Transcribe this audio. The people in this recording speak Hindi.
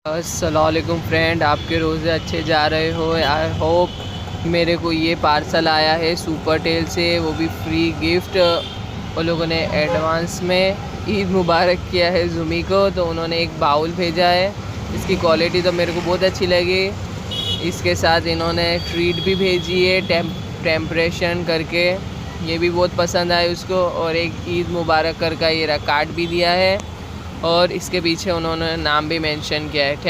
अस्सलामुअलैकुम फ्रेंड, आपके रोज़े अच्छे जा रहे हो। आई होप मेरे को ये पार्सल आया है सुपर टेल से, वो भी फ्री गिफ्ट। उन लोगों ने एडवांस में ईद मुबारक किया है जुमी को, तो उन्होंने एक बाउल भेजा है। इसकी क्वालिटी तो मेरे को बहुत अच्छी लगी। इसके साथ इन्होंने ट्रीट भी भेजी है टेम्परेशन करके, ये भी बहुत पसंद आए उसको। और एक ईद मुबारक कर का ये कार्ड भी दिया है, और इसके पीछे उन्होंने नाम भी मेंशन किया है। थैंक